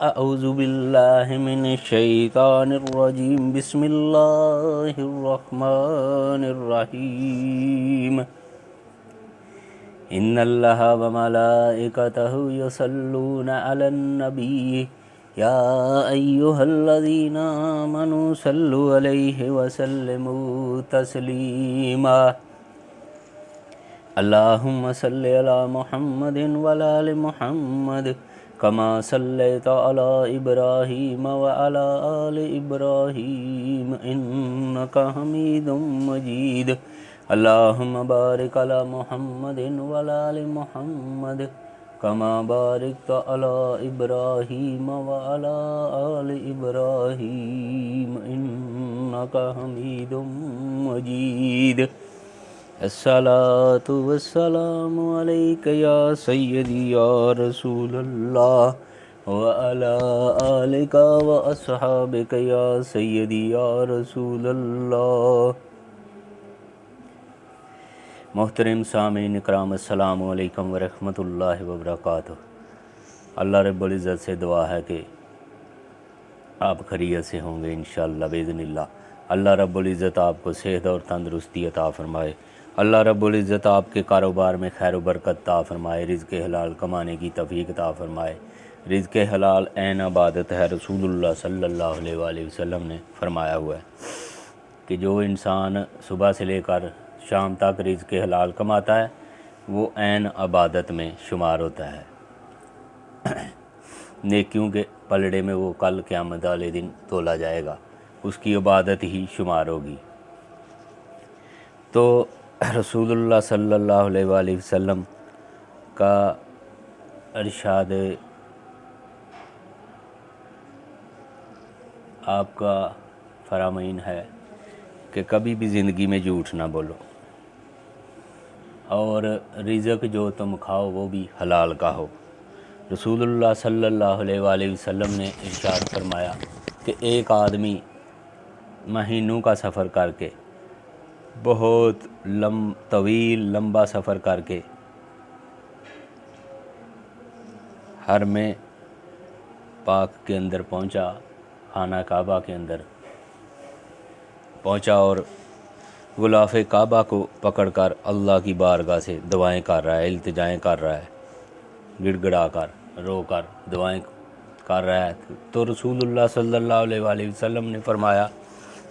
اعوذ باللہ من الشیطان الرجیم بسم اللہ الرحمن الرحیم ان اللہ وملائکتہ یصلون علی النبی یا ایہا الذین آمنوا صلوا علیہ وسلموا تسلیما اللہم صلی علی محمد وعلی آل محمد کما صلیت علی ابراہیم وعلی آل ابراہیم انکا حمید مجید اللہم بارک علی محمد وعلی آل محمد کما بارکت علی ابراہیم وعلی آل ابراہیم انکا حمید مجید الصلاة والسلام علیک یا سیدی یا رسول اللہ وعلی آلک واصحابک یا سیدی یا رسول اللہ۔ محترم سامعین اکرام، السلام علیکم ورحمۃ اللہ وبرکاتہ۔ اللہ رب العزت سے دعا ہے کہ آپ خیریت سے ہوں گے انشاءاللہ باذن اللہ۔ اللہ رب العزت آپ کو صحت اور تندرستی عطا فرمائے۔ اللہ رب العزت آپ کے کاروبار میں خیر و برکت عطا فرمائے، رزق حلال کمانے کی توفیق عطا فرمائے۔ رزق حلال عین عبادت ہے، رسول اللہ صلی اللہ علیہ وآلہ وسلم نے فرمایا ہوا ہے کہ جو انسان صبح سے لے کر شام تک رزق حلال کماتا ہے وہ عین عبادت میں شمار ہوتا ہے، نیکیوں کے پلڑے میں وہ کل قیامت والے دن تولا جائے گا، اس کی عبادت ہی شمار ہوگی۔ تو رسول اللہ صلی اللہ علیہ وآلہ وسلم کا ارشاد آپ کا فرامین ہے کہ کبھی بھی زندگی میں جھوٹ نہ بولو، اور رزق جو تم کھاؤ وہ بھی حلال کا ہو۔ رسول اللہ صلی اللہ علیہ وآلہ وسلم نے ارشاد فرمایا کہ ایک آدمی مہینوں کا سفر کر کے، بہت طویل لمبا سفر کر کے حرم پاک کے اندر پہنچا، خانہ کعبہ کے اندر پہنچا اور غلاف کعبہ کو پکڑ کر اللہ کی بارگاہ سے دعائیں کر رہا ہے، التجائیں کر رہا ہے، گڑ گڑا کر رو کر دعائیں کر رہا ہے۔ تو رسول اللہ صلی اللہ علیہ وآلہ وسلم نے فرمایا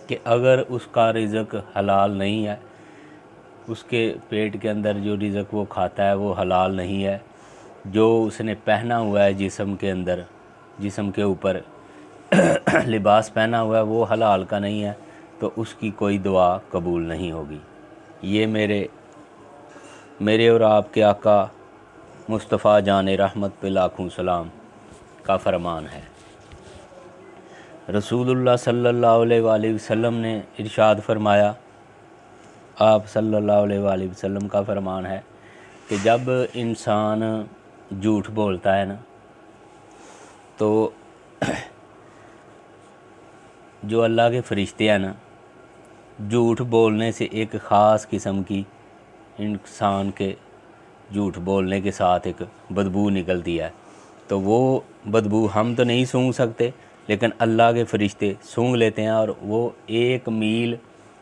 کہ اگر اس کا رزق حلال نہیں ہے، اس کے پیٹ کے اندر جو رزق وہ کھاتا ہے وہ حلال نہیں ہے، جو اس نے پہنا ہوا ہے جسم کے اندر، جسم کے اوپر لباس پہنا ہوا ہے وہ حلال کا نہیں ہے، تو اس کی کوئی دعا قبول نہیں ہوگی۔ یہ میرے اور آپ کے آقا مصطفیٰ جان رحمت پہ لاکھوں سلام کا فرمان ہے۔ رسول اللہ صلی اللہ علیہ وآلہ وسلم نے ارشاد فرمایا، آپ صلی اللہ علیہ وآلہ وسلم کا فرمان ہے کہ جب انسان جھوٹ بولتا ہے نا تو جو اللہ کے فرشتے ہیں نا، جھوٹ بولنے سے ایک خاص قسم کی انسان کے جھوٹ بولنے کے ساتھ ایک بدبو نکلتی ہے، تو وہ بدبو ہم تو نہیں سونگھ سکتے لیکن اللہ کے فرشتے سونگھ لیتے ہیں، اور وہ 1 میل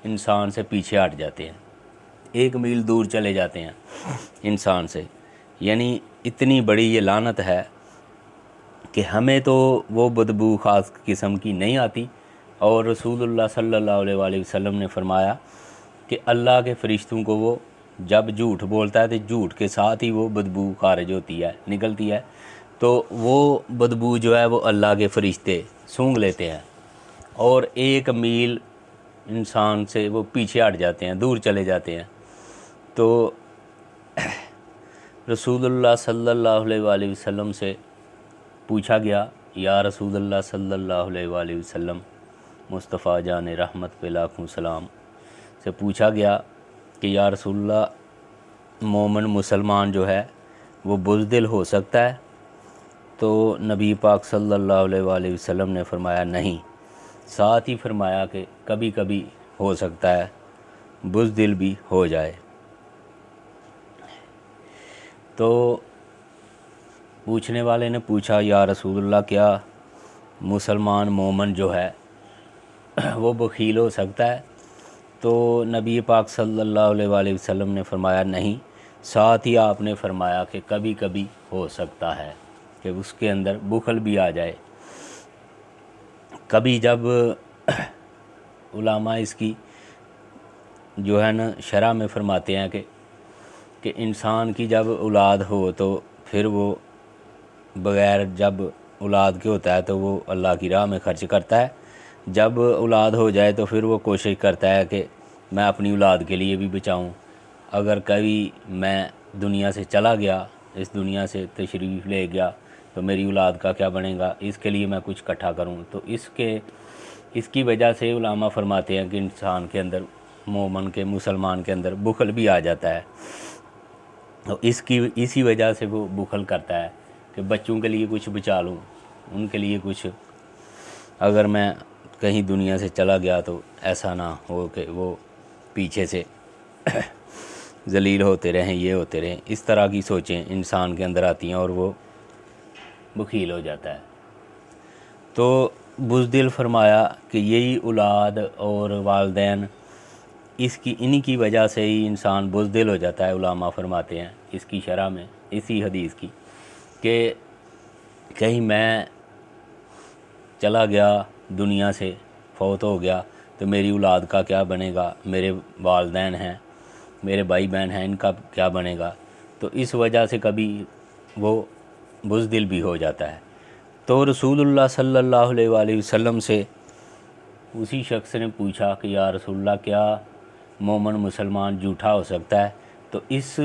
انسان سے پیچھے ہٹ جاتے ہیں، 1 میل دور چلے جاتے ہیں انسان سے۔ یعنی اتنی بڑی یہ لعنت ہے کہ ہمیں تو وہ بدبو خاص قسم کی نہیں آتی، اور رسول اللہ صلی اللہ علیہ وآلہ وسلم نے فرمایا کہ اللہ کے فرشتوں کو وہ جب جھوٹ بولتا ہے تو جھوٹ کے ساتھ ہی وہ بدبو خارج ہوتی ہے، نکلتی ہے، تو وہ بدبو جو ہے وہ اللہ کے فرشتے سونگھ لیتے ہیں، اور 1 میل انسان سے وہ پیچھے ہٹ جاتے ہیں، دور چلے جاتے ہیں۔ تو رسول اللہ صلی اللہ علیہ وآلہ وسلم سے پوچھا گیا، یا رسول اللہ صلی اللہ علیہ وآلہ وسلم، مصطفیٰ جان رحمت پہ لاکھوں سلام سے پوچھا گیا کہ یا رسول اللہ، مومن مسلمان جو ہے وہ بزدل ہو سکتا ہے؟ تو نبی پاک صلی اللہ علیہ وآلہ وسلم نے فرمایا نہیں، ساتھ ہی فرمایا کہ کبھی کبھی ہو سکتا ہے بزدل بھی ہو جائے۔ تو پوچھنے والے نے پوچھا، یا رسول اللہ، کیا مسلمان مومن جو ہے وہ بخیل ہو سکتا ہے؟ تو نبی پاک صلی اللہ علیہ وآلہ وسلم نے فرمایا نہیں، ساتھ ہی آپ نے فرمایا کہ کبھی کبھی ہو سکتا ہے کہ اس کے اندر بخل بھی آ جائے۔ کبھی جب علماء اس کی جو ہے نا شرح میں فرماتے ہیں کہ انسان کی جب اولاد ہو تو پھر وہ بغیر جب اولاد کے ہوتا ہے تو وہ اللہ کی راہ میں خرچ کرتا ہے، جب اولاد ہو جائے تو پھر وہ کوشش کرتا ہے کہ میں اپنی اولاد کے لیے بھی بچاؤں، اگر کبھی میں دنیا سے چلا گیا، اس دنیا سے تشریف لے گیا تو میری اولاد کا کیا بنے گا، اس کے لیے میں کچھ اکٹھا کروں۔ تو اس کی وجہ سے علماء فرماتے ہیں کہ انسان کے اندر، مومن کے، مسلمان کے اندر بخل بھی آ جاتا ہے، تو اسی وجہ سے وہ بخل کرتا ہے کہ بچوں کے لیے کچھ بچا لوں، ان کے لیے کچھ، اگر میں کہیں دنیا سے چلا گیا تو ایسا نہ ہو کہ وہ پیچھے سے ذلیل ہوتے رہیں، یہ ہوتے رہیں، اس طرح کی سوچیں انسان کے اندر آتی ہیں اور وہ بخیل ہو جاتا ہے۔ تو بزدل فرمایا کہ یہی اولاد اور والدین، انہی کی وجہ سے ہی انسان بزدل ہو جاتا ہے۔ علماء فرماتے ہیں اس کی شرح میں اسی حدیث کی کہ کہیں میں چلا گیا دنیا سے، فوت ہو گیا تو میری اولاد کا کیا بنے گا، میرے والدین ہیں، میرے بھائی بہن ہیں، ان کا کیا بنے گا، تو اس وجہ سے کبھی وہ بزدل بھی ہو جاتا ہے۔ تو رسول اللہ صلی اللہ علیہ وآلہ وسلم سے اسی شخص نے پوچھا کہ یا رسول اللہ کیا مومن مسلمان جھوٹا ہو سکتا ہے؟ تو اس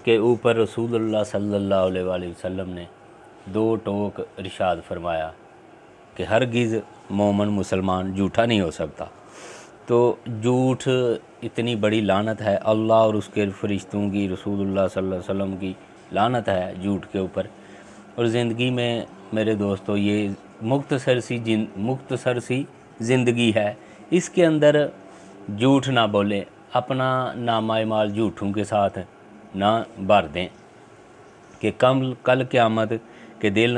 کے اوپر رسول اللہ صلی اللہ علیہ وآلہ وسلم نے 2 ٹوک ارشاد فرمایا کہ ہرگز مومن مسلمان جھوٹا نہیں ہو سکتا۔ تو جھوٹ اتنی بڑی لعنت ہے، اللہ اور اس کے فرشتوں کی، رسول اللہ صلی اللہ علیہ وسلم کی لعنت ہے جھوٹ کے اوپر۔ اور زندگی میں میرے دوستو یہ مختصر سی زندگی ہے، اس کے اندر جھوٹ نہ بولیں، اپنا نامہ اعمال جھوٹوں کے ساتھ نہ بھر دیں کہ کل قیامت کے دن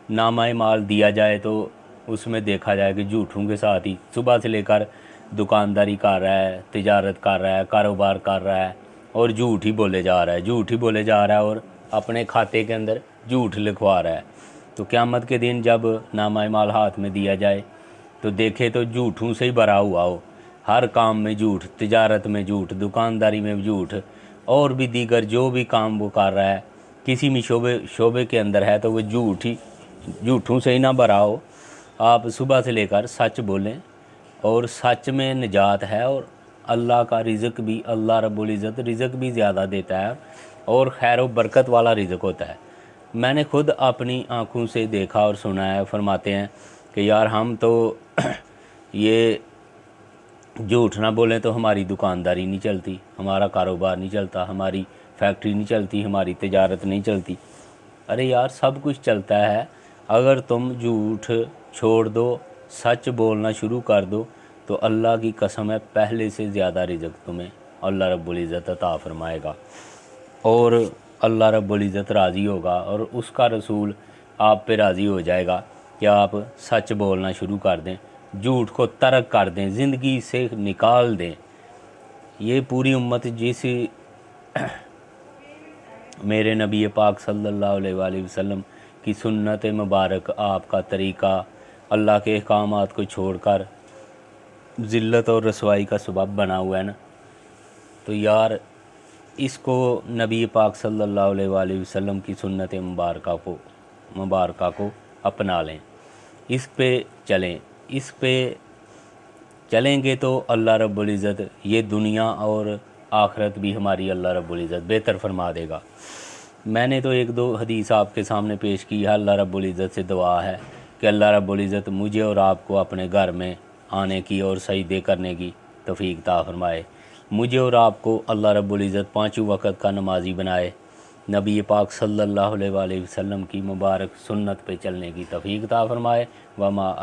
نامہ اعمال دیا جائے تو اس میں دیکھا جائے کہ جھوٹوں کے ساتھ ہی صبح سے لے کر دکانداری کر رہا ہے، تجارت کر رہا ہے، کاروبار کر رہا ہے اور جھوٹ ہی بولے جا رہا ہے اور اپنے کھاتے کے اندر جھوٹ لکھوا رہا ہے۔ تو قیامت کے دن جب نامہ اعمال ہاتھ میں دیا جائے تو دیکھے تو جھوٹوں سے ہی بھرا ہوا ہو، ہر کام میں جھوٹ، تجارت میں جھوٹ، دکانداری میں جھوٹ، اور بھی دیگر جو بھی کام وہ کر رہا ہے، کسی بھی شعبے کے اندر ہے تو وہ جھوٹوں سے ہی نہ بھرا ہو۔ آپ صبح سے لے کر سچ بولیں، اور سچ میں نجات ہے، اور اللہ کا رزق بھی، اللہ رب العزت رزق بھی زیادہ دیتا ہے اور خیر و برکت والا رزق ہوتا ہے۔ میں نے خود اپنی آنکھوں سے دیکھا اور سنا ہے، فرماتے ہیں کہ یار ہم تو یہ جھوٹ نہ بولیں تو ہماری دکانداری نہیں چلتی، ہمارا کاروبار نہیں چلتا، ہماری فیکٹری نہیں چلتی، ہماری تجارت نہیں چلتی۔ ارے یار سب کچھ چلتا ہے، اگر تم جھوٹ چھوڑ دو، سچ بولنا شروع کر دو تو اللہ کی قسم ہے پہلے سے زیادہ رزق تمہیں اللہ رب العزت عطا فرمائے گا، اور اللہ رب العزت راضی ہوگا اور اس کا رسول آپ پہ راضی ہو جائے گا کہ آپ سچ بولنا شروع کر دیں، جھوٹ کو ترک کر دیں، زندگی سے نکال دیں۔ یہ پوری امت جس میرے نبی پاک صلی اللہ علیہ وآلہ وسلم کی سنت مبارک، آپ کا طریقہ، اللہ کے احکامات کو چھوڑ کر ذلت اور رسوائی کا سبب بنا ہوا ہے نا، تو یار اس کو نبی پاک صلی اللہ علیہ وآلہ وسلم کی سنت مبارکہ کو اپنا لیں، اس پہ چلیں گے تو اللہ رب العزت یہ دنیا اور آخرت بھی ہماری اللہ رب العزت بہتر فرما دے گا۔ میں نے تو 1-2 حدیث آپ کے سامنے پیش کی ہے، اللہ رب العزت سے دعا ہے کہ اللہ رب العزت مجھے اور آپ کو اپنے گھر میں آنے کی اور سجدے کرنے کی توفیق عطا فرمائے، مجھے اور آپ کو اللہ رب العزت 5 وقت کا نمازی بنائے، نبی پاک صلی اللہ علیہ وآلہ وسلم کی مبارک سنت پہ چلنے کی توفیق عطا فرمائے۔ وما